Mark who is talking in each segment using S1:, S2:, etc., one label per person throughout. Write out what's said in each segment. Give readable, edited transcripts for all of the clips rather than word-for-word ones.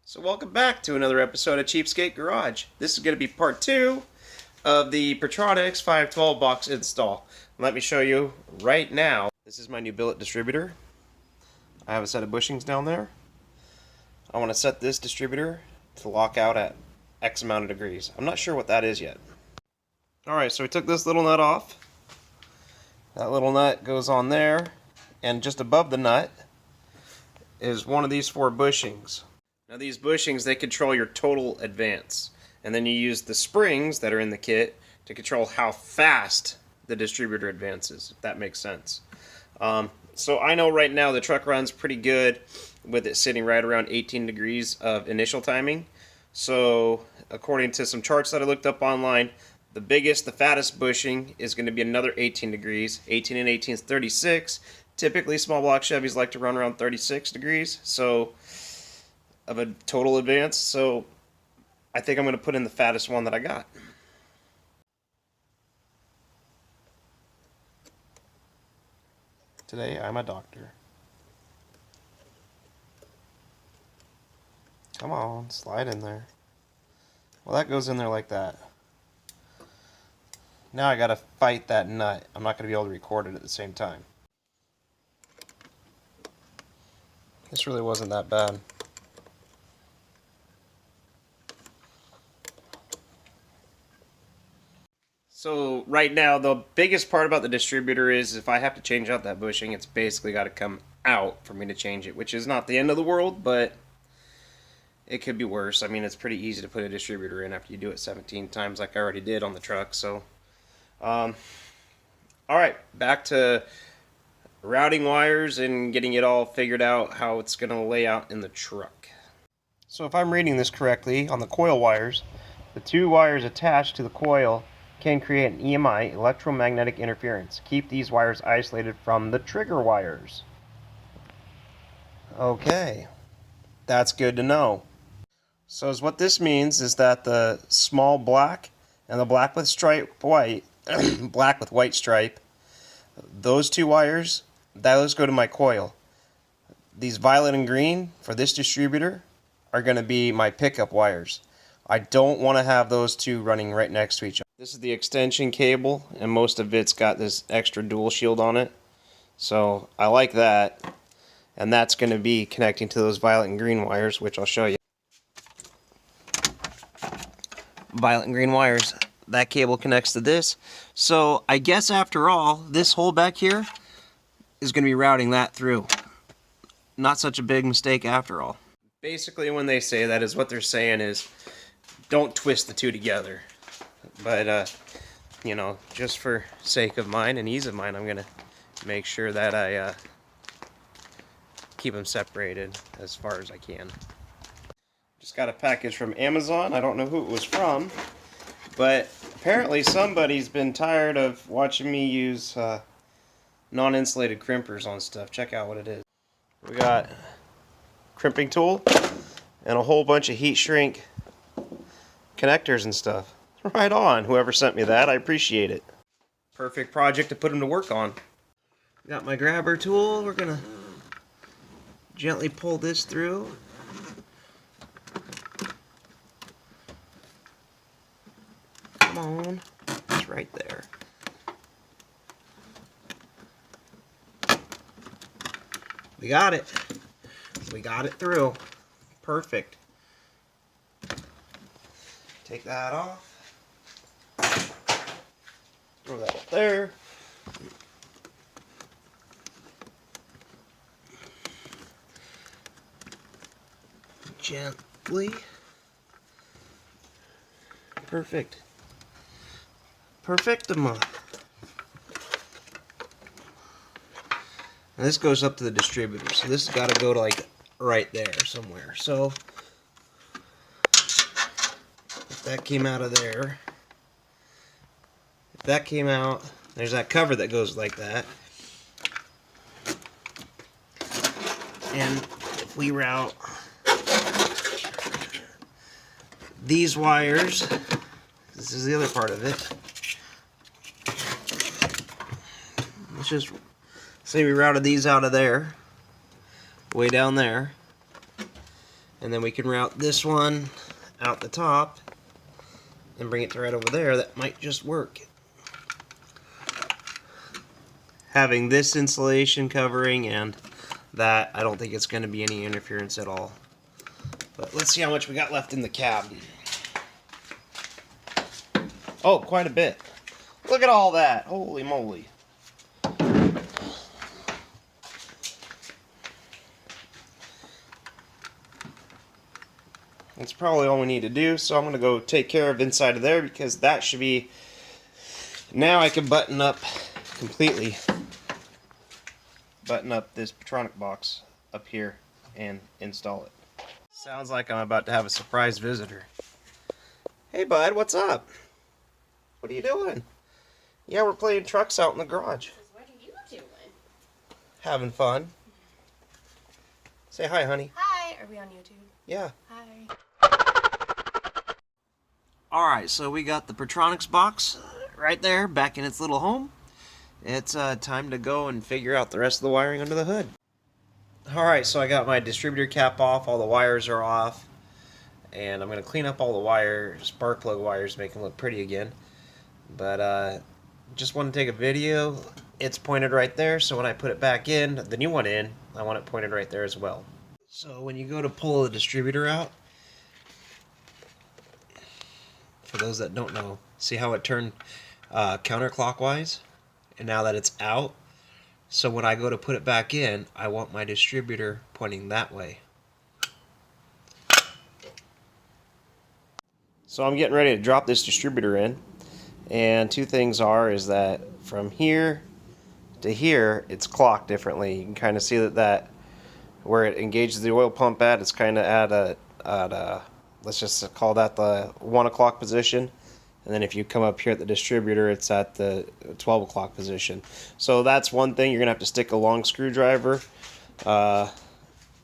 S1: So welcome back to another episode of Cheapskate Garage. This is going to be part 2 of the PerTronix 512 box install. Let me show you right now. This is my new billet distributor. I have a set of bushings down there. I want to set this distributor to lock out at X amount of degrees. I'm not sure what that is yet. Alright, so we took this little nut off. That little nut goes on there, and just above the nut is one of these 4 bushings. Now these bushings, they control your total advance. And then you use the springs that are in the kit to control how fast the distributor advances, if that makes sense. So I know right now the truck runs pretty good with it sitting right around 18 degrees of initial timing. So according to some charts that I looked up online, the biggest, the fattest bushing is going to be another 18 degrees. 18 and 18 is 36. Typically small block Chevys like to run around 36 degrees. So of a total advance, so I think I'm going to put in the fattest one that I got. Today I'm a doctor. Come on, slide in there. Well, that goes in there like that. Now I gotta fight that nut. I'm not gonna be able to record it at the same time. This really wasn't that bad. So right now, the biggest part about the distributor is if I have to change out that bushing, it's basically got to come out for me to change it, which is not the end of the world, but it could be worse. I mean, it's pretty easy to put a distributor in after you do it 17 times like I already did on the truck. So, alright, back to routing wires and getting it all figured out how it's going to lay out in the truck. So if I'm reading this correctly, on the coil wires, the 2 wires attached to the coil can create an EMI, electromagnetic interference. Keep these wires isolated from the trigger wires. Okay, that's good to know. So what this means is that the small black and the black with stripe white, black with white stripe, those 2 wires, those go to my coil. These violet and green for this distributor are going to be my pickup wires. I don't want to have those 2 running right next to each other. This is the extension cable, and most of it's got this extra dual shield on it. So I like that. And that's going to be connecting to those violet and green wires, which I'll show you. Violet and green wires. That cable connects to this. So I guess after all, this hole back here is going to be routing that through. Not such a big mistake after all. Basically when they say that is what they're saying is don't twist the 2 together. But, you know, just for sake of mine and ease of mine, I'm going to make sure that I keep them separated as far as I can. Just got a package from Amazon. I don't know who it was from, but apparently somebody's been tired of watching me use non-insulated crimpers on stuff. Check out what it is. We got crimping tool and a whole bunch of heat shrink connectors and stuff. Right on, whoever sent me that, I appreciate it. Perfect project to put them to work on. Got my grabber tool, we're gonna gently pull this through. Come on, it's right there. We got it. We got it through. Perfect. Take that off. Throw that up there. Gently. Perfect. Perfectima. And this goes up to the distributor. So this has got to go to like right there somewhere. So if that came out of there, if that came out, there's that cover that goes like that. And if we route these wires, this is the other part of it. Let's just say we routed these out of there, way down there, And then we can route this one out the top and bring it to right over there. That might just work. Having this insulation covering and that, I don't think it's going to be any interference at all. But let's see how much we got left in the cab. Oh, quite a bit. Look at all that. Holy moly. That's probably all we need to do, so I'm going to go take care of inside of there because that should be... Now I can button up completely. Button up this PerTronix box up here and install it. Sounds like I'm about to have a surprise visitor. Hey bud, what's up? What are you doing? Yeah, we're playing trucks out in the garage.
S2: What are you doing?
S1: Having fun. Say hi, honey.
S2: Hi. Are we on YouTube?
S1: Yeah.
S2: Hi.
S1: Alright, so we got the PerTronix box right there, back in its little home. It's time to go and figure out the rest of the wiring under the hood. Alright, so I got my distributor cap off, all the wires are off, and I'm going to clean up all the wires, spark plug wires, make them look pretty again. But just want to take a video. It's pointed right there, so when I put it back in, the new one in, I want it pointed right there as well. So when you go to pull the distributor out, for those that don't know, see how it turned counterclockwise? And now that it's out, so when I go to put it back in, I want my distributor pointing that way. So I'm getting ready to drop this distributor in, and two things is that from here to here, it's clocked differently. You can kind of see that where it engages the oil pump at, it's kind of at a let's just call that the 1 o'clock position. And then if you come up here at the distributor, it's at the 12 o'clock position. So that's one thing. You're going to have to stick a long screwdriver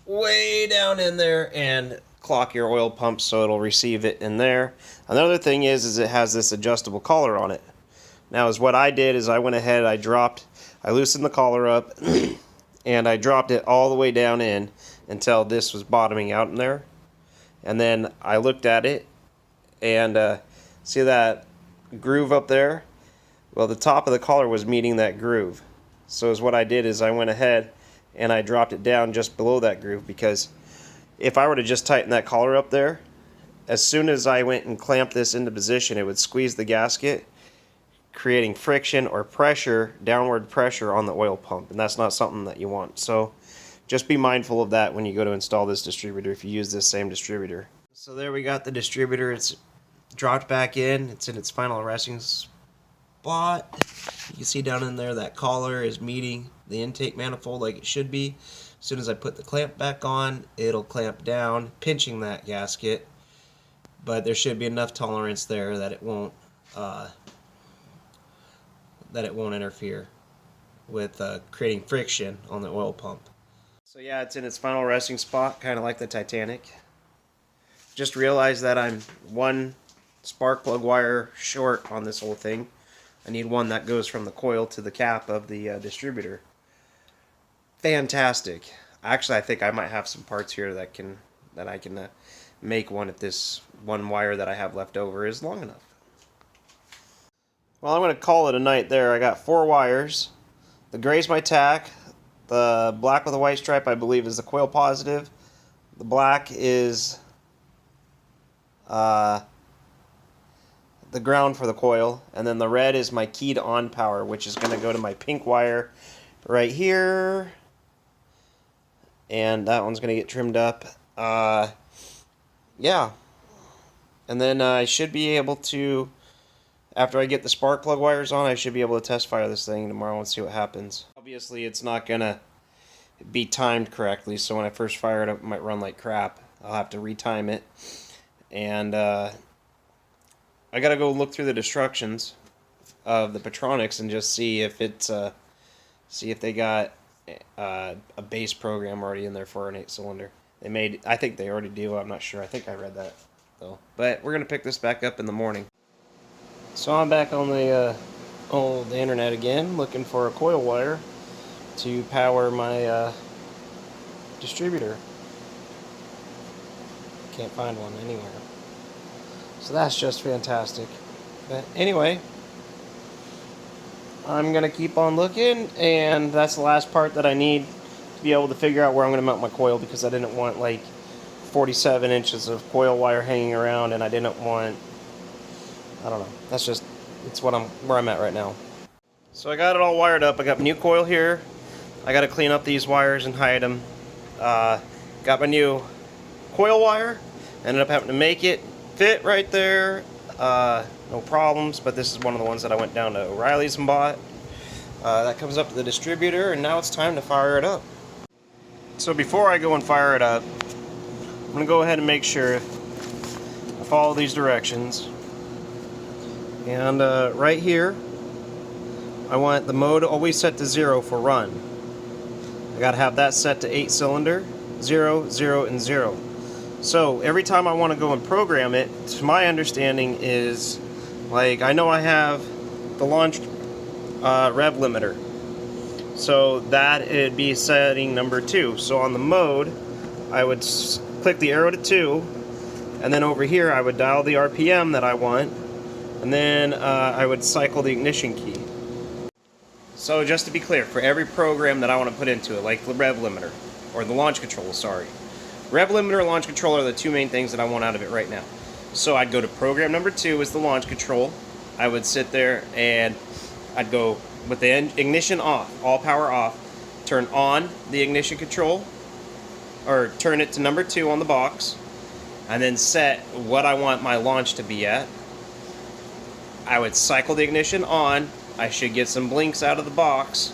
S1: way down in there and clock your oil pump so it'll receive it in there. Another thing is it has this adjustable collar on it. Now, is what I did is I went ahead, I loosened the collar up, and I dropped it all the way down in until this was bottoming out in there. And then I looked at it, and see that groove up there? Well, the top of the collar was meeting that groove. So what I did is I went ahead and I dropped it down just below that groove, because if I were to just tighten that collar up there, as soon as I went and clamped this into position, it would squeeze the gasket, creating friction or pressure, downward pressure on the oil pump, and that's not something that you want. So just be mindful of that when you go to install this distributor if you use this same distributor. So there we got the distributor. It's dropped back in. It's in its final resting spot. You can see down in there that collar is meeting the intake manifold like it should be. As soon as I put the clamp back on, it'll clamp down, pinching that gasket. But there should be enough tolerance there that it won't interfere with creating friction on the oil pump. So yeah, it's in its final resting spot, kind of like the Titanic. Just realized that I'm one spark plug wire short on this whole thing. I need one that goes from the coil to the cap of the distributor. Fantastic. Actually, I think I might have some parts here that I can make one if this one wire that I have left over is long enough. Well, I'm going to call it a night there. I got 4 wires. The gray's my tack. The black with a white stripe, I believe, is the coil positive. The black is the ground for the coil. And then the red is my keyed on power, which is going to go to my pink wire right here. And that one's going to get trimmed up. Yeah. And then I should be able to, after I get the spark plug wires on, I should be able to test fire this thing tomorrow and see what happens. Obviously, it's not going to be timed correctly, so when I first fire it up, it might run like crap. I'll have to retime it. And I got to go look through the instructions of the PerTronix and just see if it's see if they got a base program already in there for an 8-cylinder. I think they already do. I'm not sure. I think I read that though. But we're gonna pick this back up in the morning. So I'm back on the internet again, looking for a coil wire to power my distributor. can't find one anywhere. So that's just fantastic. But anyway, I'm going to keep on looking, and that's the last part that I need to be able to figure out where I'm going to mount my coil, because I didn't want like 47 inches of coil wire hanging around, and I didn't want, I don't know, that's just, it's where I'm at right now. So I got it all wired up. I got new coil here. I got to clean up these wires and hide them. Got my new coil wire. Ended up having to make it fit right there. No problems, but this is one of the ones that I went down to O'Reilly's and bought. That comes up to the distributor, and now it's time to fire it up. So before I go and fire it up, I'm going to go ahead and make sure I follow these directions. And right here, I want the mode always set to 0 for run. I got to have that set to 8-cylinder, 0, 0, and 0. So every time I want to go and program it, to my understanding is, like, I know I have the launch rev limiter. So that it'd be setting number 2. So on the mode, I would click the arrow to 2, and then over here I would dial the RPM that I want, and then I would cycle the ignition key. So just to be clear, for every program that I want to put into it, like the rev limiter, or the launch control, sorry. Rev limiter and launch control are the two main things that I want out of it right now. So I'd go to program number 2 is the launch control. I would sit there and I'd go with the ignition off, all power off, turn on the ignition control, or turn it to number 2 on the box, and then set what I want my launch to be at. I would cycle the ignition on. I should get some blinks out of the box.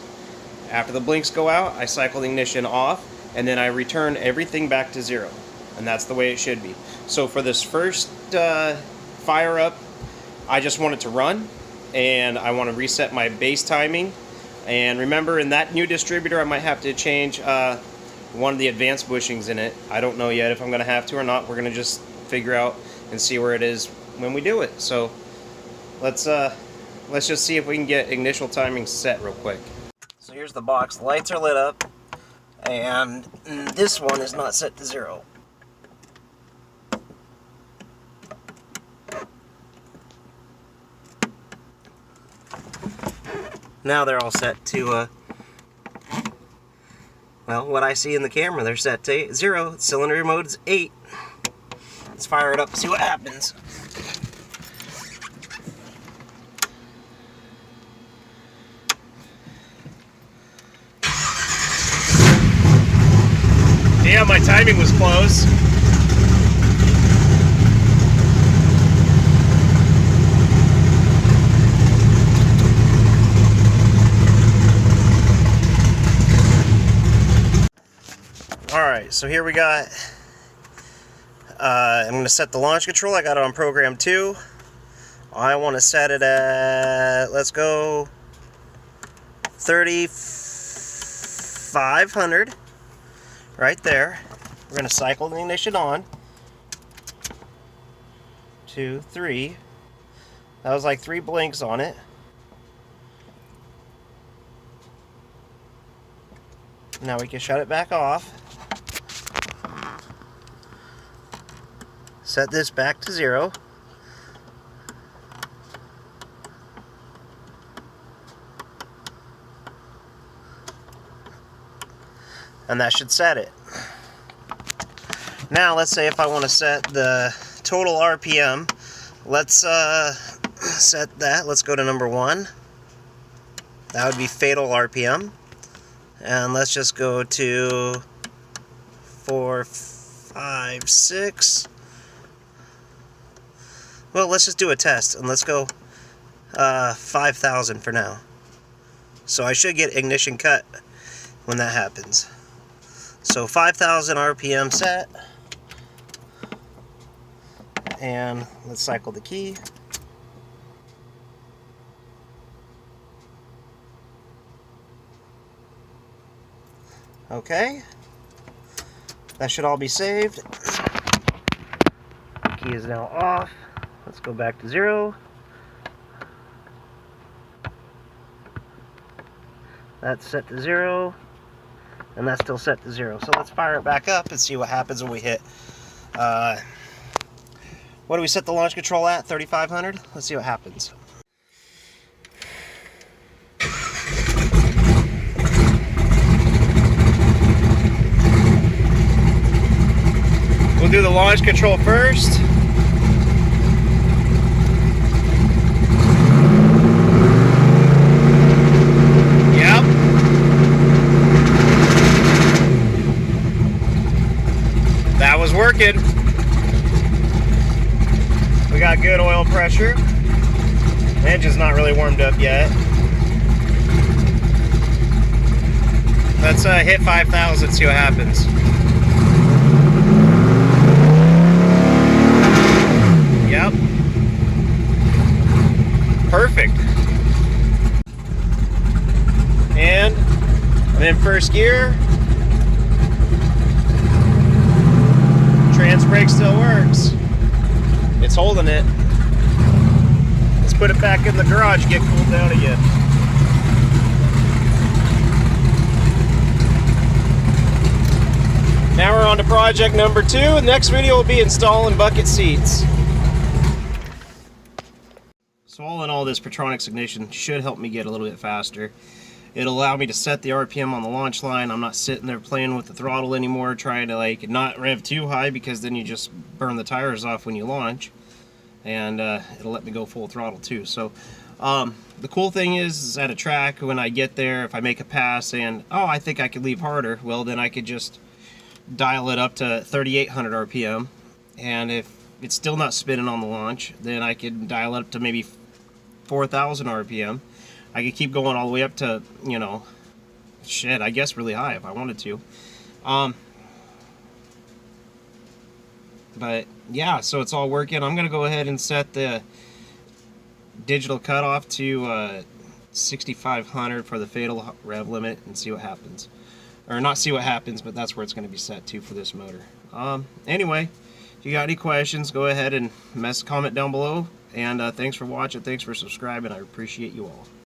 S1: After the blinks go out, I cycle the ignition off, and then I return everything back to 0. And that's the way it should be. So for this first fire up, I just want it to run, and I want to reset my base timing. And remember, in that new distributor, I might have to change one of the advanced bushings in it. I don't know yet if I'm going to have to or not. We're going to just figure out and see where it is when we do it. So let's just see if we can get initial timing set real quick. So here's the box. The lights are lit up, and this one is not set to 0. Now they're all set to, well, what I see in the camera, they're set to 0. Cylinder mode's 8. Let's fire it up and see what happens. Yeah, my timing was close. Alright, so here we got, I'm going to set the launch control. I got it on program 2. I want to set it at, let's go, 3,500. Right there. We're going to cycle the ignition on. 2, 3. That was like 3 blinks on it. Now we can shut it back off. Set this back to 0. And that should set it. Now let's say if I want to set the total RPM, let's set that. Let's go to number 1. That would be fatal RPM. And let's just go to 4, 5, 6. Well, let's just do a test, and let's go 5,000 for now. So I should get ignition cut when that happens. So 5,000 RPM set, and let's cycle the key. Okay, that should all be saved. The key is now off. Let's go back to 0. That's set to 0. And that's still set to 0. So let's fire it back up and see what happens when we hit What do we set the launch control at? 3,500? Let's see what happens. We'll do the launch control first. Yep. That was working. We got good oil pressure. The engine's not really warmed up yet. Let's hit 5,000, see what happens. Yep. Perfect. And I'm in first gear. Trans brake still works. It's holding it. Let's put it back in the garage, get cooled down again. Now we're on to project number 2. The next video will be installing bucket seats. So all in all, this PerTronix Ignition should help me get a little bit faster. It'll allow me to set the RPM on the launch line. I'm not sitting there playing with the throttle anymore, trying to like not rev too high, because then you just burn the tires off when you launch. And it'll let me go full throttle too. So the cool thing is at a track, when I get there, if I make a pass and, oh, I think I could leave harder, well, then I could just dial it up to 3,800 RPM. And if it's still not spinning on the launch, then I could dial it up to maybe 4,000 RPM. I could keep going all the way up to, you know, shit, I guess really high if I wanted to. But yeah, so it's all working. I'm gonna go ahead and set the digital cutoff to 6,500 for the fatal rev limit and see what happens. Or not see what happens, but that's where it's gonna be set to for this motor. Anyway, if you got any questions, go ahead and comment down below. And thanks for watching, thanks for subscribing, I appreciate you all.